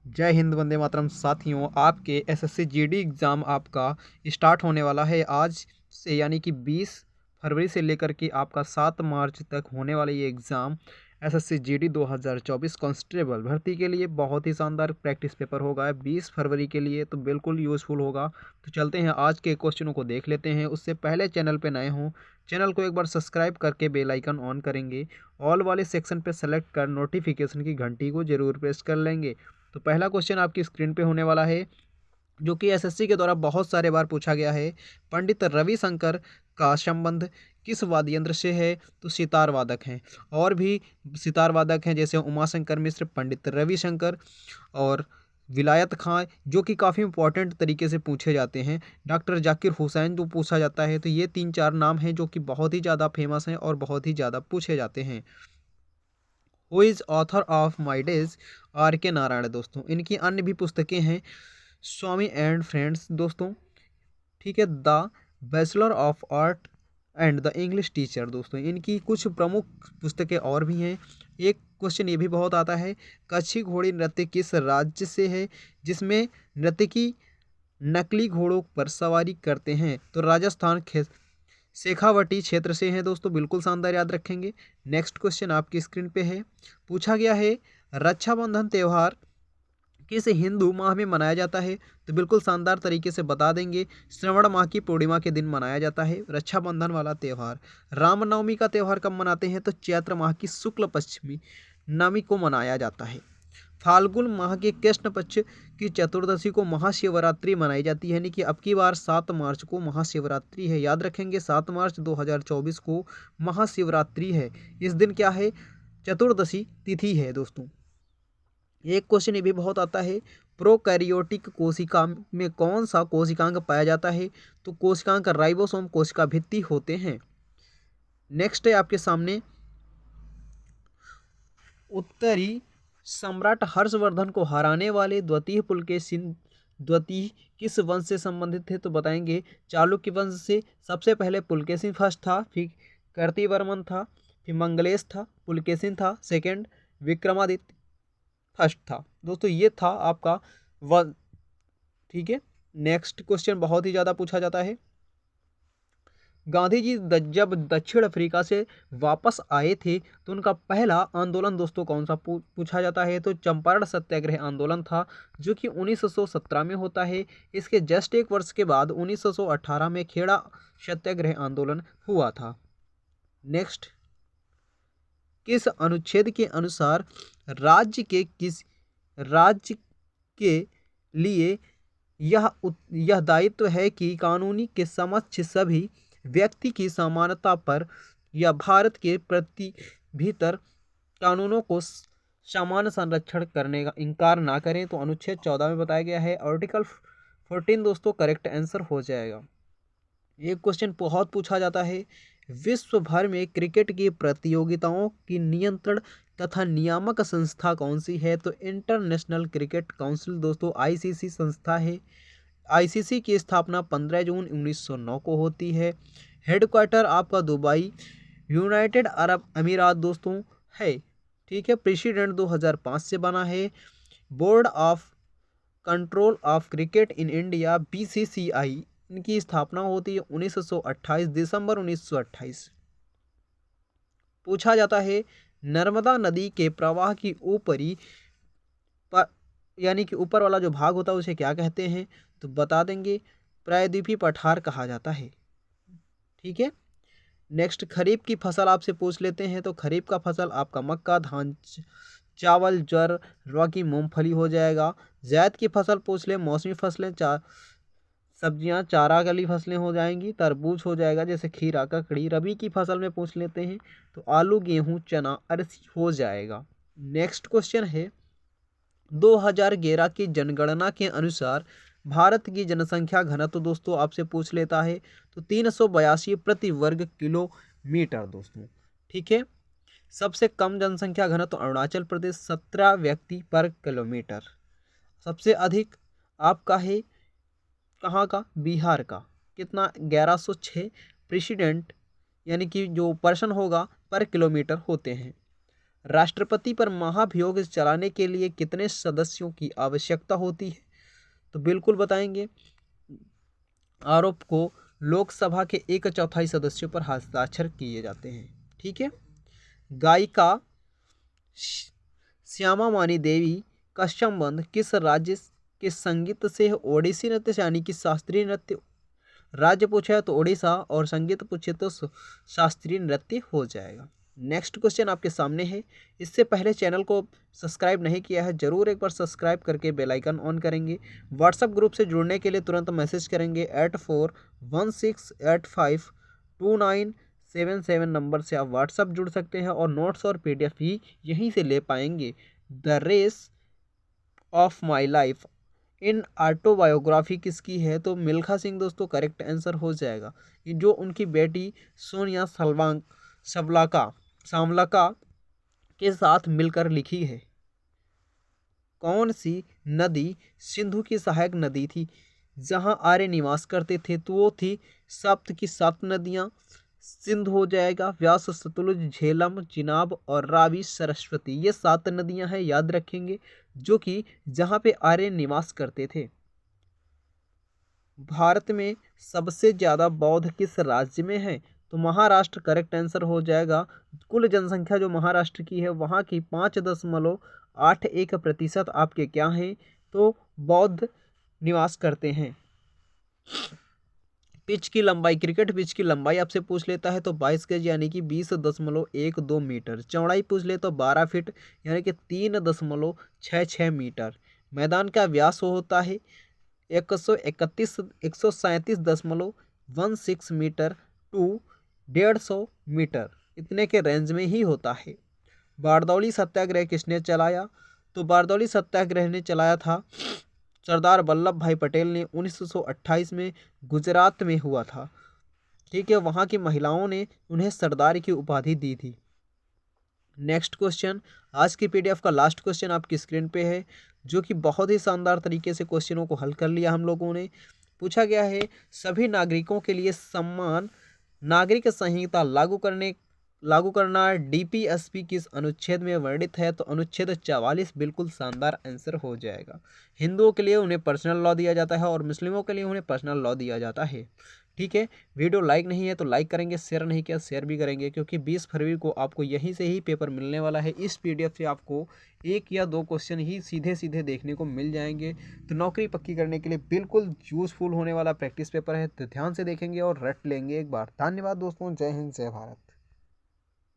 जय हिंद, वंदे मातरम। साथियों, आपके एसएससी जीडी एग्ज़ाम आपका स्टार्ट होने वाला है आज से, यानी कि 20 फरवरी से लेकर के आपका 7 मार्च तक होने वाला ये एग्ज़ाम एसएससी जीडी 2024 कांस्टेबल भर्ती के लिए बहुत ही शानदार प्रैक्टिस पेपर होगा। 20 फरवरी के लिए तो बिल्कुल यूज़फुल होगा। तो चलते हैं आज के क्वेश्चनों को देख लेते हैं। उससे पहले चैनल पे नए हों, चैनल को एक बार सब्सक्राइब करके बेल आइकन ऑन करेंगे। ऑल वाले सेक्शन पे सेलेक्ट कर नोटिफिकेशन की घंटी को ज़रूर प्रेस कर लेंगे। तो पहला क्वेश्चन आपकी स्क्रीन पे होने वाला है, जो कि एसएससी के द्वारा बहुत सारे बार पूछा गया है। पंडित रविशंकर का संबंध किस वाद्य यंत्र से है? तो सितार वादक हैं। और भी सितार वादक हैं, जैसे उमाशंकर मिश्र, पंडित रविशंकर और विलायत खां, जो कि काफ़ी इंपॉर्टेंट तरीके से पूछे जाते हैं। डॉक्टर जाकिर हुसैन जो पूछा जाता है। तो ये 3-4 नाम हैं जो कि बहुत ही ज़्यादा फेमस हैं और बहुत ही ज़्यादा पूछे जाते हैं। Who is author of my days? R K Narayan दोस्तों। इनकी अन्य भी पुस्तकें हैं, स्वामी एंड फ्रेंड्स दोस्तों, ठीक है, the bachelor of art and the English teacher दोस्तों। इनकी कुछ प्रमुख पुस्तकें और भी हैं। एक क्वेश्चन ये भी बहुत आता है, कच्छी घोड़ी नृत्य किस राज्य से है जिसमें नर्तकी नकली घोड़ों पर सवारी करते हैं? तो राजस्थान शेखावटी क्षेत्र से हैं दोस्तों, बिल्कुल शानदार, याद रखेंगे। नेक्स्ट क्वेश्चन आपकी स्क्रीन पे है, पूछा गया है रक्षाबंधन त्यौहार किस हिंदू माह में मनाया जाता है? तो बिल्कुल शानदार तरीके से बता देंगे, श्रवण माह की पूर्णिमा के दिन मनाया जाता है रक्षाबंधन वाला त्यौहार। रामनवमी का त्यौहार कब मनाते हैं? तो चैत्र माह की शुक्ल पश्चिमी नवमी को मनाया जाता है। फाल्गुन माह के कृष्ण पक्ष की चतुर्दशी को महाशिवरात्रि मनाई जाती है, यानी कि अब की बार 7 मार्च को महाशिवरात्रि है, याद रखेंगे। 7 मार्च 2024 को महाशिवरात्रि है। इस दिन क्या है? चतुर्दशी तिथि है दोस्तों। एक क्वेश्चन ये भी बहुत आता है, प्रोकैरियोटिक कोशिका में कौन सा कोशिकांग पाया जाता है? तो कोशिकांग राइबोसोम कोशिका भित्ति होते हैं। नेक्स्ट है आपके सामने, उत्तरी सम्राट हर्षवर्धन को हराने वाले द्वितीय पुलकेशिन द्वितीय किस वंश से संबंधित थे? तो बताएंगे चालुक्य वंश से। सबसे पहले पुलकेशिन फर्स्ट था, फिर कीर्तिवर्मन था, फिर मंगलेश था, पुलकेशिन था सेकंड, विक्रमादित्य फर्स्ट था दोस्तों। ये था आपका वन, ठीक है। नेक्स्ट क्वेश्चन बहुत ही ज़्यादा पूछा जाता है, गांधी जी जब दक्षिण अफ्रीका से वापस आए थे तो उनका पहला आंदोलन दोस्तों कौन सा पूछा जाता है? तो चंपारण सत्याग्रह आंदोलन था, जो कि 1917 में होता है। इसके जस्ट एक वर्ष के बाद 1918 में खेड़ा सत्याग्रह आंदोलन हुआ था। नेक्स्ट, किस अनुच्छेद के अनुसार राज्य के लिए यह दायित्व है कि कानूनी के समक्ष सभी व्यक्ति की समानता पर या भारत के प्रति भीतर कानूनों को समान संरक्षण करने का इनकार ना करें? तो अनुच्छेद 14 में बताया गया है। आर्टिकल 14 दोस्तों करेक्ट आंसर हो जाएगा। एक क्वेश्चन बहुत पूछा जाता है, विश्व भर में क्रिकेट की प्रतियोगिताओं की नियंत्रण तथा नियामक संस्था कौन सी है? तो इंटरनेशनल क्रिकेट काउंसिल दोस्तों, आईसीसी संस्था है। आईसीसी की स्थापना 15 जून 1909 को होती है। हेडक्वार्टर आपका दुबई यूनाइटेड अरब अमीरात दोस्तों है, ठीक है। प्रेसिडेंट 2005 से बना है। Board of control of cricket in India BCCI, इनकी स्थापना होती है 1928 दिसंबर 1928। पूछा जाता है, नर्मदा नदी के प्रवाह की ऊपरी यानी कि ऊपर वाला जो भाग होता है उसे क्या कहते हैं? तो बता देंगे प्रायद्वीपीय पठार कहा जाता है, ठीक है। नेक्स्ट, खरीफ की फसल आपसे पूछ लेते हैं। तो खरीफ का फसल आपका मक्का, धान, चावल, ज्वार, की मूंगफली हो जाएगा। जायद की फसल पूछ ले, मौसमी फसलें, सब्जियां, चारा वाली फसलें हो जाएंगी। तरबूज हो जाएगा, जैसे खीरा, ककड़ी। रबी की फसल में पूछ लेते हैं तो आलू, गेहूं, चना, अरसी हो जाएगा। नेक्स्ट क्वेश्चन है, 2011 की जनगणना के अनुसार भारत की जनसंख्या घनत्व दोस्तों आपसे पूछ लेता है। तो 382 प्रति वर्ग किलोमीटर दोस्तों, ठीक है। सबसे कम जनसंख्या घनत्व अरुणाचल प्रदेश, 17 व्यक्ति पर किलोमीटर। सबसे अधिक आपका है कहाँ का? बिहार का। कितना? 1106 प्रेसिडेंट, यानी कि जो पर्सन होगा पर किलोमीटर होते हैं। राष्ट्रपति पर महाभियोग चलाने के लिए कितने सदस्यों की आवश्यकता होती है? तो बिल्कुल बताएंगे। आरोप को लोकसभा के 1/4 सदस्यों पर हस्ताक्षर किए जाते हैं। ठीक है। गायिका श्यामा मानी देवी का संबंध किस राज्य के संगीत से है? ओडिसी नृत्य से, यानी कि शास्त्रीय नृत्य। राज्य पूछा है तो ओडिशा, और संगीत पूछे तो शास्त्रीय नृत्य हो जाएगा। नेक्स्ट क्वेश्चन आपके सामने है। इससे पहले चैनल को सब्सक्राइब नहीं किया है, जरूर एक बार सब्सक्राइब करके बेल आइकन ऑन करेंगे। व्हाट्सएप ग्रुप से जुड़ने के लिए तुरंत मैसेज करेंगे 8416852977 नंबर से आप व्हाट्सएप जुड़ सकते हैं, और नोट्स और PDF भी यहीं से ले पाएंगे। The race of my life in autobiography किसकी है? तो मिल्खा सिंह दोस्तों करेक्ट आंसर हो जाएगा। ये जो उनकी बेटी सोनिया सामलाका के साथ मिलकर लिखी है। कौन सी नदी सिंधु की सहायक नदी थी जहां आर्य निवास करते थे? तो वो थी सप्त की 7 नदियां। सिंधु हो जाएगा, व्यास, सतलुज, झेलम, चिनाब और रावी, सरस्वती। ये 7 नदियां हैं, याद रखेंगे, जो कि जहां पे आर्य निवास करते थे। भारत में सबसे ज्यादा बौद्ध किस राज्य में है? तो महाराष्ट्र करेक्ट आंसर हो जाएगा। कुल जनसंख्या जो महाराष्ट्र की है वहाँ की 5.81% आपके क्या हैं? तो बौद्ध निवास करते हैं। पिच की लंबाई, क्रिकेट पिच की लंबाई आपसे पूछ लेता है तो 22 गज यानी कि 20.12 मीटर। चौड़ाई पूछ ले तो 12 फीट यानी कि 3.66 मीटर। मैदान का व्यास होता है 137.16 मीटर टू 150 मीटर, इतने के रेंज में ही होता है। बारदौली सत्याग्रह किसने चलाया? तो बारदौली सत्याग्रह ने चलाया था सरदार वल्लभ भाई पटेल ने। 1928 में गुजरात में हुआ था। ठीक है, वहाँ की महिलाओं ने उन्हें सरदार की उपाधि दी थी। नेक्स्ट क्वेश्चन, आज की PDF का लास्ट क्वेश्चन आपकी स्क्रीन पे है, जो कि बहुत ही शानदार तरीके से क्वेश्चनों को हल कर लिया हम लोगों ने। पूछा गया है सभी नागरिकों के लिए समान नागरिक संहिता लागू करना DPSP किस अनुच्छेद में वर्णित है? तो अनुच्छेद 44 बिल्कुल शानदार आंसर हो जाएगा। हिंदुओं के लिए उन्हें पर्सनल लॉ दिया जाता है और मुस्लिमों के लिए उन्हें पर्सनल लॉ दिया जाता है। ठीक है, वीडियो लाइक नहीं है तो लाइक करेंगे, शेयर नहीं किया शेयर भी करेंगे, क्योंकि 20 फरवरी को आपको यहीं से ही पेपर मिलने वाला है। इस PDF से आपको 1 या 2 क्वेश्चन ही सीधे सीधे देखने को मिल जाएंगे। तो नौकरी पक्की करने के लिए बिल्कुल यूजफुल होने वाला प्रैक्टिस पेपर है, तो ध्यान से देखेंगे और रट लेंगे एक बार। धन्यवाद दोस्तों, जय हिंद, जय भारत।